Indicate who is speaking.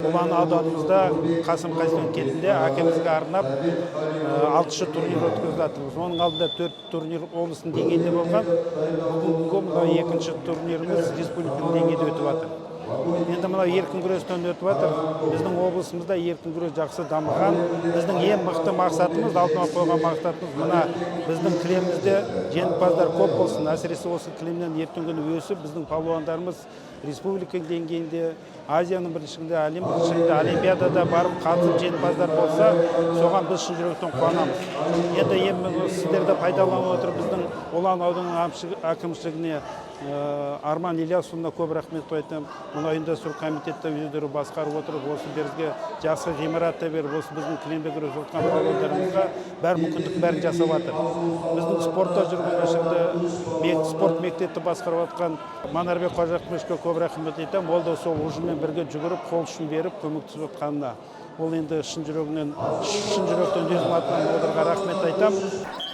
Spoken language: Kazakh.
Speaker 1: ұлан ауданымызда Қасым Қайсен кентінде әкемізге арнап 6 турнир өткізіп жатырмыз. Оның алдында 4 турнир облыстың деңгейінде болған. Бүгінгі екінші турниріміз республикалық деңгейде өтіп жатыр. Енді мына еркін күрестен өтіп жатыр. Біздің облысымызда еркін күрес жақсы дамыған. Біздің ең мықты мақсатымыз, алдына қойған мақсатымыз мына біздің кілемімізде жеңімпаздар көп болсын. Әсіресе осы кілемнен ертеңгі күні өсіп, біздің палуандарымыз республика деңгейінде, Азияның біріншілігінде, әлем біріншілігінде, олимпиадада барып қатысып жеңімпаздар болса, соған біз шын жүректен қуанамыз. Енді сіздерді пайдаланып отырып біздің Ұлан ауданының әкімшілігіне Арман Ильясовна көп рахмет айтамын. Мұны ұйымдастыру комитетті өздері басқарып отырып, осы бізге жақсы ғимаратты беріп, осы біздің кілемде күресіп жатқан палуандарымызға бар мүмкіндік бәрін жасап жатыр. Біздің спортта жүрген ішінде спорт мектепті басқарып жатқан Манарбек Қожақовичке көп рахмет айтамын. Ол да сол ұжыммен бірге жүгіріп, қол ұшын беріп, көмектесіп жатқанына. Ол енді шын жүректен өзім атынан оларға рахмет айтамын.